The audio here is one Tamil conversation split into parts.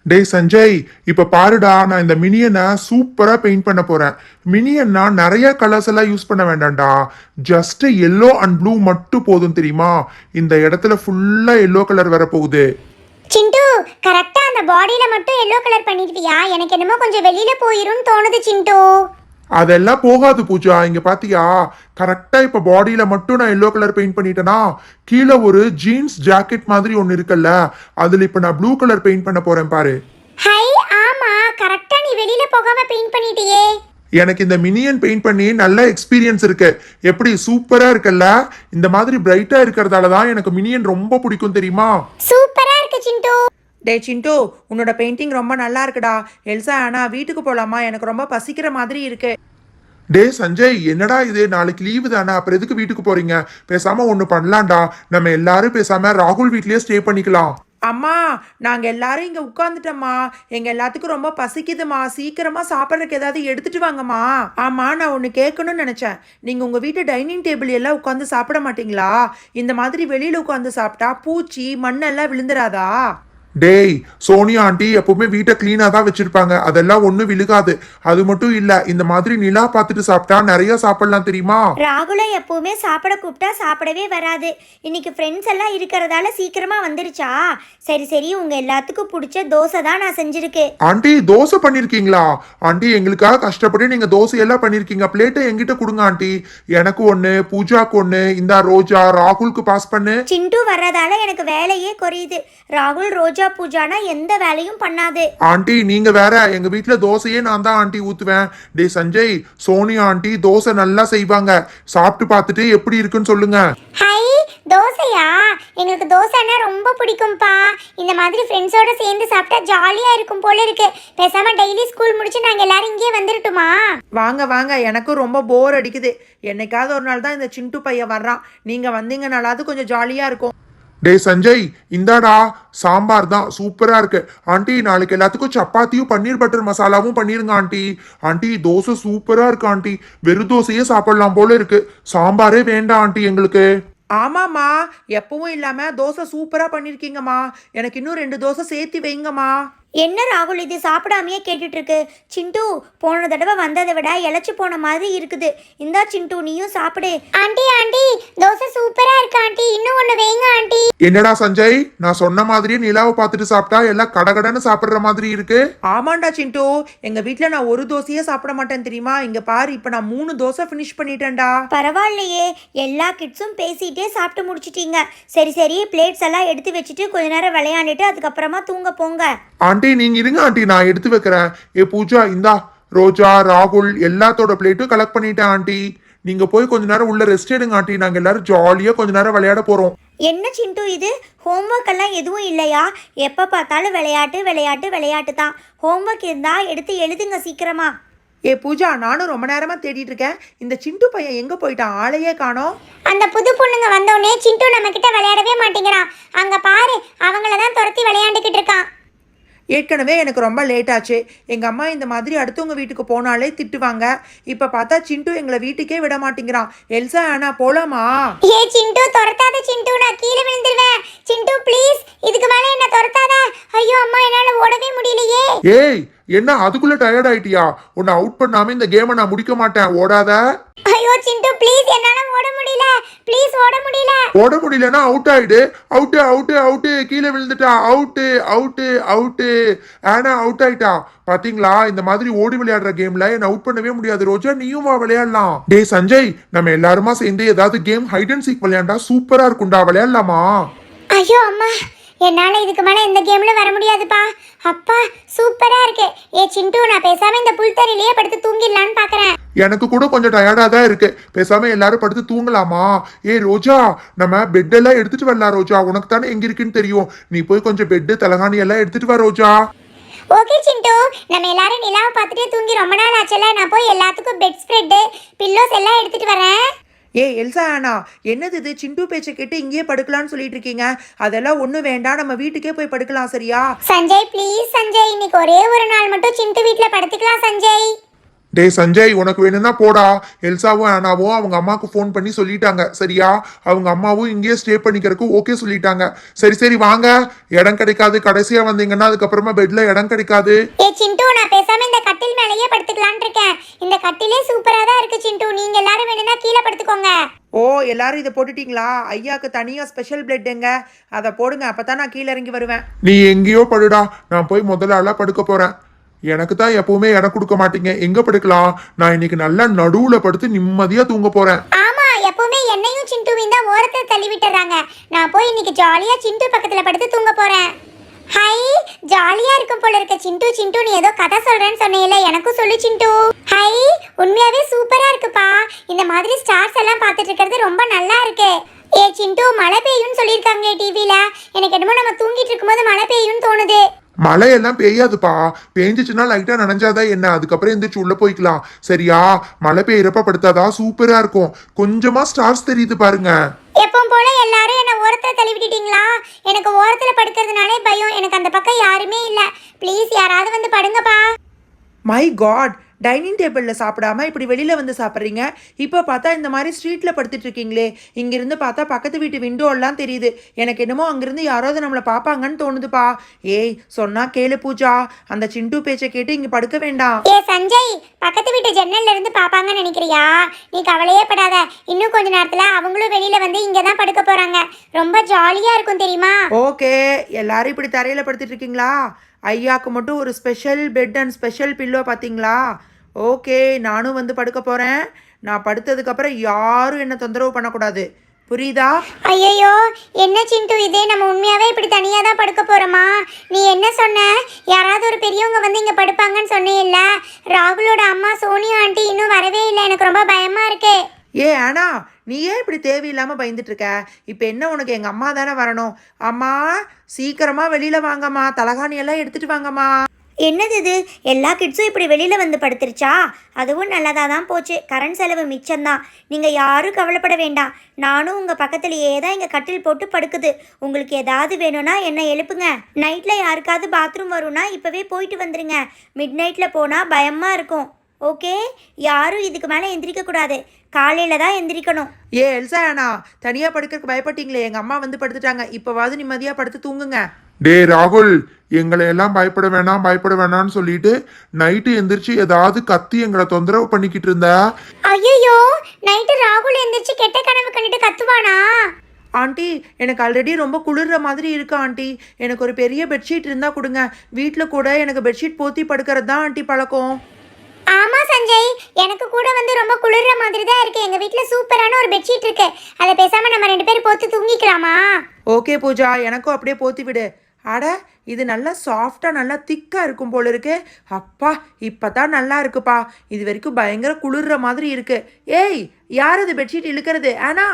டேய் சஞ்சய், இப்ப பாருடா, நான் இந்த மினியனை சூப்பரா பெயிண்ட் பண்ண போறேன். மினியன்னா நிறைய கலர்ஸ் எல்லாம் யூஸ் பண்ண வேண்டாம்டா. ஜஸ்ட் எல்லோ அண்ட் ப்ளூ மட்டும் போதும் தெரியுமா? இந்த இடத்துல ஃபுல்லா எல்லோ கலர் வர போகுது. சிண்டு, கரெக்டா அந்த பாடியில மட்டும் எல்லோ கலர் பண்ணிடுவியா? எனக்கு என்னமோ கொஞ்சம் வெளியில போயிரும்னு தோணுது சிண்டு. அதெல்லாம் போகாது பூஜா. இங்க பாத்தியா, கரெக்டா இப்ப பாடியில மட்டும் நான் எல்லோ கலர் பெயிண்ட் பண்ணிட்டேனா, கீழே ஒரு ஜீன்ஸ் ஜாக்கெட் மாதிரி ஒன்னு இருக்குல்ல, அதுல இப்ப நான் ப்ளூ கலர் பெயிண்ட் பண்ண போறேன் பாரு. ஹை, ஆமா கரெக்டா நீ வெளியில போகாம பெயிண்ட் பண்ணிட்டியே. எனக்கு இந்த மினியன் பெயிண்ட் பண்ணி நல்ல எக்ஸ்பீரியன்ஸ் இருக்கு. எப்படி சூப்பரா இருக்குல்ல? இந்த மாதிரி பிரைட்டா இருக்கிறதால தான் எனக்கு மினியன் ரொம்ப பிடிக்கும் தெரியுமா? சூப்பரா இருக்கு சிண்டு. டே சிண்டு, உன்னோட பெயிண்டிங் ரொம்ப நல்லா இருக்குடா. எல்சா ஆனா வீட்டுக்கு போலாமா? எனக்கு ரொம்ப பசிக்கிற மாதிரி இருக்கு. டே சஞ்சய், என்னடா இது, நாளைக்கு லீவு தானே, அப்புறம் எதுக்கு வீட்டுக்கு போறீங்க? பேசாம ஒண்ணு பண்ணலாம்டா, நம்ம எல்லாரும் பேசாம ராகுல் வீட்லயே ஸ்டே பண்ணிக்கலாம். அம்மா, நாங்க எல்லாரும் இங்க உட்காந்துட்டோம்மா. எங்க எல்லாத்துக்கும் ரொம்ப பசிக்குதுமா. சீக்கிரமா சாப்பிட்றதுக்கு ஏதாவது எடுத்துட்டு வாங்கம்மா. ஆமா, நான் ஒன்று கேட்கணும்னு நினைச்சேன். நீங்க உங்க வீட்டு டைனிங் டேபிள் எல்லாம் உட்காந்து சாப்பிட மாட்டீங்களா? இந்த மாதிரி வெளியில உட்காந்து சாப்பிட்டா பூச்சி மண்ணெல்லாம் விழுந்துராதா? டேய், சோனியா ஆண்டி எப்பவுமே வீட்டை கிளீனா தான் வச்சிருப்பாங்க, அதெல்லாம் ஒண்ணு விழுகாது. அது மட்டும் இல்ல, இந்த மாதிரி நிலா பார்த்துட்டு சாப்பிட்டா நிறைய சாப்பிடலாம் தெரியுமா? ராகுல எப்பவுமே சாப்பிட கூப்பிட்டா சாப்பிடவே வராது. இன்னைக்கு ஃப்ரெண்ட்ஸ் எல்லாம் இருக்கிறதால சீக்கிரமா வந்துருச்சா? சரி சரி, உங்க எல்லாத்துக்கும் பிடிச்ச தோசை தான் நான் செஞ்சிருக்கேன். ஆண்டி, தோசை பண்ணிருக்கீங்களா? ஆண்டி, எங்களுக்காக கஷ்டப்பட்டு நீங்க தோசை எல்லாம் பண்ணிருக்கீங்க. பிளேட்டை எங்கிட்ட கொடுங்க ஆண்டி. எனக்கு ஒண்ணு, பூஜாக்கு ஒண்ணு, இந்த ரோஜா ராகுலுக்கு பாஸ் பண்ணு. சிண்டு வர்றதால எனக்கு வேலையே குறையுது. ராகுல் ரோஜா பூஜானா எந்த வேலையும் பண்ணாது. ஆண்டி, நீங்க வேற, எங்க வீட்டுல தோசையே நான் தான் ஆண்டி ஊத்துவேன். டே சஞ்சய், சோனியா ஆண்டி தோசை நல்லா செய்வாங்க. சாப்பிட்டு பார்த்துட்டு எப்படி இருக்குன்னு சொல்லுங்க. ஹை, தோசையா? எங்களுக்கு தோசைன்னா ரொம்ப பிடிக்கும்பா. இந்த மாதிரி ஃப்ரெண்ட்ஸோட சேர்ந்து சாப்பிட்டா ஜாலியா இருக்கும் போல இருக்கு. பேசாம டெய்லி ஸ்கூல் முடிச்சு நாங்க எல்லாரும் இங்கே வந்துடட்டுமா? வாங்க வாங்க, எனக்கும் ரொம்ப போர் அடிக்குது. என்னைக்காவது ஒரு நாள் தான் இந்த சிண்டு பையன் வர்றான். நீங்க வந்தீங்கனாலாவது கொஞ்சம் ஜாலியா இருக்கும். டே சஞ்சய், இந்தாடா சாம்பார் தான், சூப்பரா இருக்கு. ஆண்டி, நாளைக்கு எல்லாத்துக்கும் சப்பாத்தியும் பன்னீர் பட்டர் மசாலாவும் பண்ணிருங்க ஆண்டி. ஆண்டி, தோசை சூப்பரா இருக்கு ஆண்டி. வெறும் தோசையே சாப்பிடலாம் போல இருக்கு. சாம்பாரே வேண்டாம் ஆண்டி எங்களுக்கு. ஆமாம்மா, எப்பவும் இல்லாம தோசை சூப்பரா பண்ணிருக்கீங்கம்மா. எனக்கு இன்னும் 2 தோசை சேர்த்து வைங்கம்மா. என்ன ராகுல் இது சாப்பிடாமையே கேட்டுட்டு இருக்கு? சிண்டு, போன தடவை வந்ததை விட இழைச்சு போன மாதிரி இருக்குது. இந்தா சிண்டு, நீயும் சாப்பிடு. ஆண்டி ஆண்டி, தோசை சூப்பரா இருக்கு ஆண்டி, இன்னும் ஒண்ணு வைங்க ஆண்டி. என்னடா சஞ்சய், நான் சொன்ன மாதிரியே நிலாவை பார்த்துட்டு சாப்பிட்டா எல்லாம் கடகடன்னு சாப்பிடுற மாதிரி இருக்கு. ஆமாண்டா சிண்டு, எங்க வீட்ல நான் ஒரு தோசையே சாப்பிட மாட்டேன் தெரியுமா? இங்க பாரு, இப்ப நான் 3 தோசை ஃபினிஷ் பண்ணிட்டேன்டா. பரவாயில்லையே, எல்லா கிட்ஸும் பேசிட்டே சாப்பிட்டு முடிச்சிட்டீங்க. சரி சரி, பிளேட்ஸ் எல்லாம் எடுத்து வச்சுட்டு கொஞ்ச நேரம் விளையாண்டுட்டு அதுக்கப்புறமா தூங்க போங்க. ஆண்டி, நீங்க இருங்க ஆண்டி, நான் எடுத்து வைக்கிறேன். ஏ பூஜா, இந்தா ரோஜா ராகுல் எல்லாத்தோட பிளேட்டும் கலெக்ட் பண்ணிட்டேன் ஆண்டி. நீங்க போய் கொஞ்ச நேரம் உள்ள ரெஸ்ட் எடுங்க ஆண்டி. நாங்க எல்லாரும் ஜாலியா கொஞ்ச நேரம் விளையாட போறோம். என்ன சிண்டு இது, ஹோம்ஒர்க் எல்லாம் எதுவும் இல்லையா? எப்போ பார்த்தாலும் விளையாட்டு விளையாட்டு விளையாட்டு தான். ஹோம்ஒர்க் இருந்தா எடுத்து எழுதுங்க சீக்கிரமா. ஏ பூஜா, நானும் ரொம்ப நேரமா தேடிட்டு இருக்கேன். இந்த சிண்டு பையன் எங்க போயிட்டான்? ஆளையே காணோம். அந்த புது பொண்ணுங்க வந்தோடனே சிண்டு நம்ம கிட்ட விளையாடவே மாட்டேங்கிறான். அங்க பாரு, அவங்கள தான் துரத்தி விளையாண்டுக்கிட்டு இருக்கான். ஏற்கனவே எனக்கு ரொம்ப லேட் ஆச்சு. எங்கள் அம்மா இந்த மாதிரி அடுத்தவங்க வீட்டுக்கு போனாலே திட்டுவாங்க. இப்போ பார்த்தா சிண்டு எங்களை வீட்டுக்கே விட மாட்டேங்கிறான். எல்சா ஆனா போலாமா? ஏ சிண்டு, துரத்தாத சிண்டு, நான் கீழே விழுந்துருவேன். சிண்டு ப்ளீஸ், இதுக்கு மேலே என்ன துரத்தாத. ஐயோ அம்மா, என்னால ஓடவே முடியலையே. ஏய், என்ன அதுக்குள்ள டயர்ட் ஆயிட்டியா? உன்னை அவுட் பண்ணாம இந்த கேமை நான் முடிக்க மாட்டேன், ஓடாத. ஐயோ சிண்டு ப்ளீஸ், என்னால ஓட முடியல. ப்ளீஸ், ஓட முடியல. ஓட முடியலன்னா அவுட் ஆயிடு. அவுட்டு அவுட்டு அவுட்டு, கீழே விழுந்துட்டா. Out out out. ஆனா அவுட் ஆயிட்டா. பாத்தீங்களா, இந்த மாதிரி ஓடி விளையாடுற கேம்ல என்ன அவுட் பண்ணவே முடியாது. ரோஜா, நீயும் வா விளையாடலாம். டே சஞ்சய், நம்ம எல்லாருமா சேர்ந்து ஏதாவது கேம் ஹைட் அண்ட் சீக் விளையாண்டா சூப்பரா இருக்கும்டா, விளையாடலாமா? ஐயோ அம்மா, என்னால இதுக்கு மேல இந்த கேம்ல வர முடியாதுப்பா. அப்பா, சூப்பரா இருக்கு. ஏ சிண்டு, நான் பேசாம இந்த புல்தரையிலேயே படுத்து தூங்கிடலான்னு பாக்குறேன். எனக்கு கூட கொஞ்சம் டயர்டா தான் இருக்கு. பேசாம எல்லாரும் படுத்து தூங்கலாமா? ஏ ரோஜா, நம்ம பெட் எல்லாம் எடுத்துட்டு வரலாம். ரோஜா, உனக்கு தானே எங்க இருக்குன்னு தெரியும். நீ போய் கொஞ்சம் பெட்டு தலகாணி எல்லாம் எடுத்துட்டு வா ரோஜா. ஓகே சிண்டு, நம்ம எல்லாரும் நிலாவை பார்த்துட்டே தூங்கி ரொம்ப நாள் ஆச்சுல. நான் போய் எல்லாத்துக்கும் பெட் ஸ்ப்ரெட் பில்லோஸ் எல்லாம் எடுத்துட்டு வரேன். ஏ எல்சா ஆனா, என்னது இது? சிண்டு பேச்சை கேட்டு இங்கேயே படுக்கலாம்னு சொல்லிட்டு இருக்கீங்க. அதெல்லாம் ஒன்றும் வேண்டாம், நம்ம வீட்டுக்கே போய் படுக்கலாம், சரியா? சஞ்சய் ப்ளீஸ் சஞ்சய், இன்னைக்கு ஒரே ஒரு நாள் மட்டும் சிண்டு வீட்டில் படுத்துக்கலாம் சஞ்சய். டேய் சஞ்சய், உனக்கு வேணும்னா போடா. எல்சாவும் ஆனாவும் அவங்க அம்மாவுக்கு ஃபோன் பண்ணி சொல்லிட்டாங்க சரியா? அவங்க அம்மாவும் இங்கேயே ஸ்டே பண்ணிக்கிறதுக்கு ஓகே சொல்லிட்டாங்க. சரி சரி வாங்க. இடம் கிடைக்காது, கடைசியா வந்தீங்கன்னா அதுக்கப்புறமா பெட்ல இடம் கிடைக்காது. ஏ சிண்டு, நான் பேசாம இந்த கட்டில் மேலேயே படுத்துக்கலாம்னு இருக்கேன். இந்த கட்டிலே சூப்பரா தான் இருக்கு சிண்டு. நீங்க எல்லாரும் வேணும்னா கீழே படுத்துக்கோங்க. ஓ எல்லாரும் இதை போட்டுட்டீங்களா? ஐயாக்கு தனியாக ஸ்பெஷல் பிளட் எங்க? அதை போடுங்க, அப்போ தான் நான் கீழே இறங்கி வருவேன். நீ எங்கேயோ படுடா, நான் போய் முதல்ல ஆளா படுக்க போறேன். எனக்கு தான் எப்பவுமே இடம் கொடுக்க மாட்டீங்க. எங்க படுக்கலாம்? நான் இன்னைக்கு நல்லா நடுவுல படுத்து நிம்மதியா தூங்க போறேன். ஆமா, எப்பவுமே என்னையும் சிண்டுவையும் தான் ஓரத்துல தள்ளி விட்டுறாங்க. நான் போய் இன்னைக்கு ஜாலியா சிண்டு பக்கத்துல படுத்து தூங்க போறேன். ஹை, ஜாலியா இருக்கும் போல இருக்க சிண்டு. சிண்டு, நீ ஏதோ கதை சொல்றேன்னு சொன்னேல, எனக்கும் சொல்லு சிண்டு. ஹை, உண்மையாவே சூப்பரா இருக்குப்பா. இந்த மாதிரி ஸ்டார்ஸ் எல்லாம் பார்த்துட்டு இருக்கிறது ரொம்ப நல்லா இருக்கு. ஏ சிண்டு, மழை பெய்யும்னு சொல்லியிருக்காங்க டிவில. எனக்கு என்னமோ நம்ம தூங்கிட்டு இருக்கும்போது மழை பெய்யும்னு தோணுது. மழையெல்லாம் பெய்யாதுப்பா. பெஞ்சிச்சுன்னா லைட்டா நனைஞ்சாதான் என்ன, அதுக்கப்புறம் எந்திரிச்சு உள்ள போய்க்கலாம் சரியா? மழை பெய்யறப்ப படுத்தாதான் சூப்பரா இருக்கும். கொஞ்சமா ஸ்டார்ஸ் தெரியுது பாருங்க. எப்பவும் போல எல்லாரும் என்ன ஓரத்துல தள்ளி விட்டுட்டீங்களா? எனக்கு ஓரத்துல படுக்கிறதுனாலே பயம். எனக்கு அந்த பக்கம் யாருமே இல்ல. ப்ளீஸ் யாராவது வந்து படுங்கப்பா. மை காட், டைனிங் டேபிளில் சாப்பிடாம இப்படி வெளியில் வந்து சாப்பிட்றீங்க. இப்போ பார்த்தா இந்த மாதிரி ஸ்ட்ரீட்டில் படுத்துட்டு இருக்கீங்களே. இங்கேருந்து பார்த்தா பக்கத்து வீட்டு விண்டோலாம் தெரியுது. எனக்கு என்னமோ அங்கேருந்து யாராவது நம்மளை பார்ப்பாங்கன்னு தோணுதுப்பா. ஏய் சொன்னா கேளு பூஜா, அந்த சிண்டு பேச்சை கேட்டு இங்கே படுக்க வேண்டாம். ஏ சஞ்சய், பக்கத்து வீட்டு ஜன்னல்ல இருந்து பாப்பாங்கன்னு நினைக்கிறியா? நீ கவலையே படாத. இன்னும் கொஞ்ச நேரத்துல அவங்களும் வெளியில வந்து இங்க தான் படுக்க போறாங்க. ரொம்ப ஜாலியா இருக்கும் தெரியுமா? ஓகே, எல்லாரும் இப்படி தரையில் படுத்துட்டு இருக்கீங்களா? ஐயாக்கு மட்டும் ஒரு special bed and special pillow பார்த்தீங்களா? ஓகே, நானும் வந்து படுக்க போகிறேன். நான் படுத்ததுக்கப்புறம் யாரும் என்ன தொந்தரவு பண்ணக்கூடாது, புரியுதா? ஐயோ, என்ன சிண்டு இது? நம்ம உண்மையாவே இப்படி தனியா தான் படுக்க போறோமா? நீ என்ன சொன்ன? யாராவது ஒரு பெரியவங்க வந்து இங்க படுப்பாங்கன்னு சொன்னேல்ல? ராகுலோட அம்மா சோனியா ஆண்டி இன்னும் வரவே இல்லை. எனக்கு ரொம்ப பயமா இருக்கு. ஏ ஆனா, நீ ஏன் இப்படி தேவையில்லாமல் பயந்துட்டு இருக்க? இப்போ என்ன, உனக்கு எங்கள் அம்மா தானே வரணும். அம்மா சீக்கிரமா வெளியில் வாங்கம்மா, தலகாணியெல்லாம் எடுத்துட்டு வாங்கம்மா. என்னது இது? எல்லா கிட்ஸும் இப்படி வெளியில வந்து படுத்துருச்சா? அதுவும் நல்லதா தான் போச்சு. கரண்ட் செலவு மிச்சம்தான். நீங்க யாரும் கவலைப்பட வேண்டாம். நானும் உங்க பக்கத்துலயே தான் இங்க கட்டில் போட்டு படுக்குது. உங்களுக்கு ஏதாவது வேணும்னா என்ன எழுப்புங்க. நைட்ல யாருக்காவது பாத்ரூம் வரும்னா இப்பவே போயிட்டு வந்துருங்க. மிட் நைட்ல போனா பயமா இருக்கும். ஓகே, யாரும் இதுக்கு மேலே எந்திரிக்க கூடாது. காலையில தான் எந்திரிக்கணும். ஏ எல்சா அண்ணா, தனியாக படுக்கிறதுக்கு பயப்பட்டீங்களே, எங்கள் அம்மா வந்து படுத்துட்டாங்க. இப்போவாது நிம்மதியாக படுத்து தூங்குங்க. டே ராகுல், எங்களை எல்லாம் பயப்பட வேணாம் பயப்பட வேணாம்னு சொல்லிட்டு நைட்டு எந்திரிச்சு ஏதாவது கத்தி எங்களை தொந்தரவு பண்ணிக்கிட்டு இருந்த. ஐயோ, நைட்டு ராகுல் எந்திரிச்சு கெட்ட கனவு கண்டுட்டு கத்துவானா? ஆண்டி, எனக்கு ஆல்ரெடி ரொம்ப குளிர்ற மாதிரி இருக்கு ஆண்டி. எனக்கு ஒரு பெரிய பெட்ஷீட் இருந்தால் கொடுங்க. வீட்டில் கூட எனக்கு பெட்ஷீட் போத்தி படுக்கிறது தான் ஆண்டி பழக்கம். ஆமா சஞ்சய், எனக்கு கூட வந்து ரொம்ப குளிர்ற மாதிரி தான் இருக்கு. எங்க வீட்ல சூப்பரான ஒரு பெட்ஷீட் இருக்கு. அதை பேசாம நம்ம 2 பேரும் போட்டு தூங்கிக்கலாமா? ஓகே பூஜா, எனக்கும் அப்படியே போத்தி விடு. அட, இது நல்லா சாஃப்டாக நல்லா திக்காக இருக்கும் போல இருக்கு. அப்பா, இப்போ தான் நல்லா இருக்குப்பா. இது வரைக்கும் பயங்கர குளிர்ற மாதிரி இருக்கு. ஏய், யார் இது பெட்ஷீட் இழுக்கிறது? ஆனா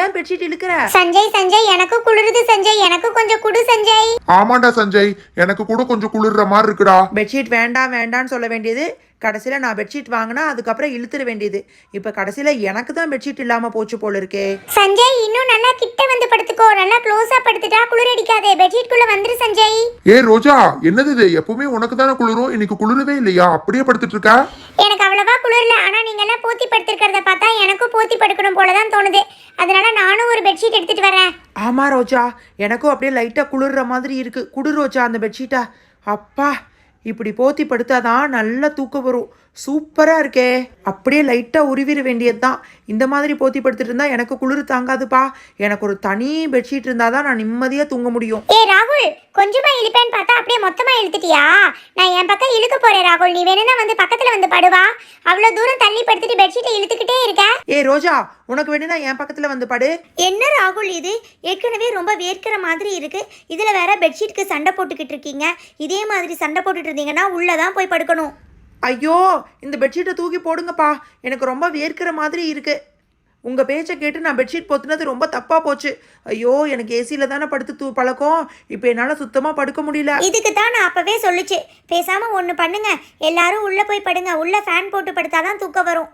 ஏன் பெட்ஷீட் இழுக்கிற? சஞ்சய் சஞ்சய், எனக்கு குளிருது சஞ்சய். எனக்கு கொஞ்சம் குடு சஞ்சய். ஆமாண்டா சஞ்சய், எனக்கு கூட கொஞ்சம் குளிர்ற மாதிரி இருக்குடா. பெட்ஷீட் வேண்டாம் வேண்டான்னு சொல்ல வேண்டியது, கடைசியில் நான் பெட்ஷீட் வாங்கினா அதுக்கப்புறம் இழுத்துட வேண்டியது. இப்போ கடைசியில் எனக்கு தான் பெட்ஷீட் இல்லாமல் போச்சு போல இருக்கே. சஞ்சய், இன்னும் நல்லா கிட்ட வந்து படுத்துக்கோ. நல்லா க்ளோஸா படுத்துட்டா குளிர் அடிக்காதே. பெட்ஷீட் குள்ள வந்துரு சஞ்சய். ஏ ரோஜா, என்னது இது? எப்பவுமே உனக்கு தானே குளிரும், இன்னைக்கு குளிரவே இல்லையா? அப்படியே படுத்துட்டு இருக்க. எனக்கு அவ்வளவா குளிரல. ஆனா நீங்க எல்லாம் போத்தி படுத்திருக்கிறத பார்த்தா எனக்கும் போத்தி படுக்கணும் போலதான் தோணுது. அதனால நானும் ஒரு பெட்ஷீட் எடுத்துட்டு வரேன். ஆமாம் ரோஜா, எனக்கும் அப்படியே லைட்டாக குளிர்ற மாதிரி இருக்கு. குடு ரோஜா அந்த பெட்ஷீட்டா. அப்பா, இப்படி போத்தி படுத்தாதான் நல்லா தூக்கம் வரும். சூப்பராக இருக்கே. அப்படியே லைட்டாக உருவிட வேண்டியது தான். இந்த மாதிரி போத்தி படுத்துட்டு இருந்தா எனக்கு குளிர் தாங்காதுப்பா. எனக்கு ஒரு தனி பெட்ஷீட் இருந்தால் தான் நான் நிம்மதியாக தூங்க முடியும். ஏ ராகுல், கொஞ்சமா இழுப்பேன்னு பார்த்தா அப்படியே மொத்தமா இழுத்துட்டியா? நான் என் பக்கம் இழுக்க போறேன் ராகுல். நீ வேணும்னா வந்து பக்கத்துல வந்து படுவா. அவ்வளவு தூரம் தள்ளி படுத்துட்டு பெட்ஷீட்டை இழுத்துக்கிட்டே இருக்க. ஏ ரோஜா, உனக்கு வேணும்னா என் பக்கத்தில் வந்து படு. என்ன ராகுல் இது? ஏற்கனவே ரொம்ப வேர்க்கிற மாதிரி இருக்கு. இதுல வேற பெட்ஷீட்க்கு சண்டை போட்டுக்கிட்டு இருக்கீங்க. இதே மாதிரி சண்டை போட்டுட்டு இருந்தீங்கன்னா உள்ளதான் போய் படுக்கணும். ஐயோ, இந்த பெட்ஷீட்டை தூக்கி போடுங்கப்பா. எனக்கு ரொம்ப வேர்க்கிற மாதிரி இருக்கு. உங்கள் பேச்சை கேட்டு நான் பெட்ஷீட் போத்துனது ரொம்ப தப்பாக போச்சு. ஐயோ, எனக்கு ஏசியில் தானே படுத்து பழக்கம். இப்போ என்னால் சுத்தமாக படுக்க முடியல. இதுக்கு தான் நான் அப்பவே சொல்லிச்சு. பேசாம ஒன்று பண்ணுங்க, எல்லாரும் உள்ள போய் படுங்க. உள்ள ஃபேன் போட்டு படுத்தாதான் தூக்கம் வரும்.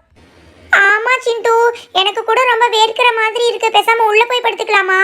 ஆமா சிண்டு, எனக்கு கூட ரொம்ப வேர்க்கிற மாதிரி இருக்கு. பேசாம உள்ள போய் படுத்துக்கலாமா?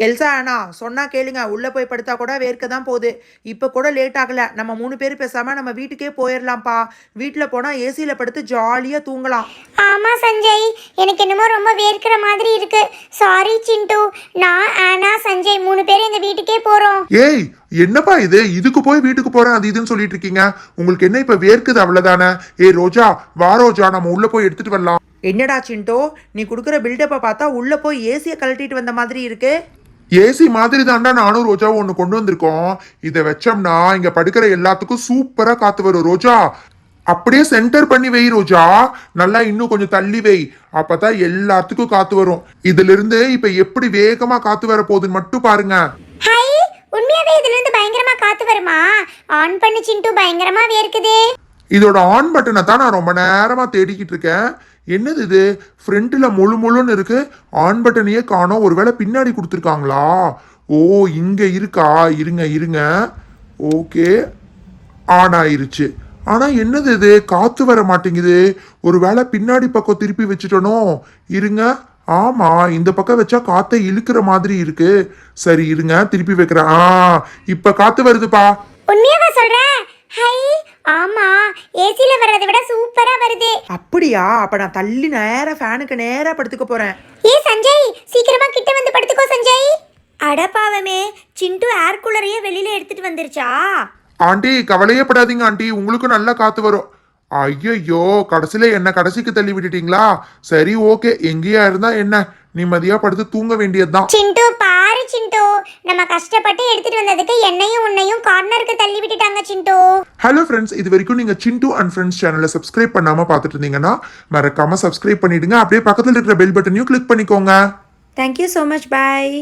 எல்சா அண்ணா சொன்னா கேளுங்க, உள்ள போய் படுத்தா கூட வேர்க்க தான் போகுது. இப்போ கூட லேட் ஆகல, நம்ம 3 பேர் பேசாம நம்ம வீட்டுக்கே போயிடலாம்ப்பா. வீட்டில் போனா ஏசியில படுத்து ஜாலியா தூங்கலாம். ஆமா சஞ்சய், எனக்கு என்னமோ ரொம்ப வேர்க்கிற மாதிரி இருக்கு. சாரி சிண்டு, நான் ஆனா சஞ்சய் 3 பேரும் இந்த வீட்டுக்கே போறோம். ஏய் என்னப்பா இது, இதுக்கு போய் வீட்டுக்கு போறேன் அது இதுன்னு சொல்லிட்டு இருக்கீங்க. உங்களுக்கு என்ன இப்ப வேர்க்குது அவ்வளவுதானே? ஏய் ரோஜா, வா ரோஜா, நம்ம உள்ள போய் எடுத்துட்டு வரலாம். என்னடா சிண்டோ, நீ கொடுக்குற பில்டப்பை பார்த்தா உள்ள போய் ஏசியை கழட்டிட்டு வந்த மாதிரி இருக்கு. ஏசி மாதிரி தாண்டா நானும் ரோஜாவும் ஒண்ணு கொண்டு வந்திருக்கோம். இதை வச்சோம்னா இங்க படுக்கிற எல்லாத்துக்கும் சூப்பரா காத்து வரும் ரோஜா. அப்படியே சென்டர் பண்ணி வை ரோஜா, நல்லா இன்னும் கொஞ்சம் தள்ளி வை, அப்பதான் எல்லாத்துக்கும் காத்து வரும். இதுல இருந்து இப்ப எப்படி வேகமா காத்து வர போகுதுன்னு மட்டும் பாருங்க. ஹை, உண்மையாவே இதுல இருந்து பயங்கரமா காத்து வருமா? ஆன் பண்ணு சிண்டு, பயங்கரமா வேர்க்குதே. இதோட ஆன் பட்டனை தான் நான் ரொம்ப நேரமா தேடிக்கிட்டு இருக்கேன். என்னது இது, ஃப்ரண்ட்ல முழு முழுன்னு இருக்கு, ஆன் பட்டனையே காணோம். ஒருவேளை பின்னாடி கொடுத்துருக்காங்களா? ஓ இங்க இருக்கா, இருங்க இருங்க. ஓகே, ஆன் ஆயிருச்சு. ஆனா என்னது இது, காத்து வர மாட்டேங்குது. ஒருவேளை பின்னாடி பக்கம் திருப்பி வச்சுட்டனோ? இருங்க. ஆமா, இந்த பக்கம் வச்சா காத்தை இழுக்கிற மாதிரி இருக்கு. சரி இருங்க, திருப்பி வைக்கிறேன். இப்ப காத்து வருதுப்பா. உண்மையாவா சொல்ற? ஹை, ஆமா, ஏசில வர்றதை விட சூப்பரா வருது. அப்படியா? அப்ப நான் தள்ளி நேரா ஃபேனுக்கு நேரா படுத்துக்க போறேன். ஏ சஞ்சய், சீக்கிரமா கிட்ட வந்து படுத்துக்கோ சஞ்சய். அடப்பாவமே, சிண்டு ஏர் கூலரையே வெளியில எடுத்துட்டு வந்துருச்சா? ஆண்டி கவலையே படாதீங்க ஆண்டி, உங்களுக்கும் நல்லா காத்து வரும். ஐயோ, கடைசியில என்ன கடைசிக்கு தள்ளி விட்டுட்டீங்களா? சரி ஓகே, எங்கேயா இருந்தா என்ன, நிம்மதியா படுத்து தூங்க வேண்டியதுதான். சிண்டு பாரு சிண்டு, நம்ம கஷ்டப்பட்டு எடுத்துட்டு வந்ததுக்கு என்னையும் உன்னையும் கார்னருக்கு தள்ளி விட்டுட்டாங்க சிண்டு. ஹலோ ஃப்ரெண்ட்ஸ், இது வரைக்கும் நீங்க சிண்டு அண்ட் ஃப்ரெண்ட்ஸ் சேனலை சப்ஸ்கிரைப் பண்ணாம பார்த்துட்டு இருந்தீங்கன்னா மறக்காம சப்ஸ்கிரைப் பண்ணிடுங்க. அப்படியே பக்கத்துல இருக்கிற பெல் பட்டனையும் கிளிக் பண்ணிக்கோங்க. தேங்க்யூ ஸோ மச், பாய்.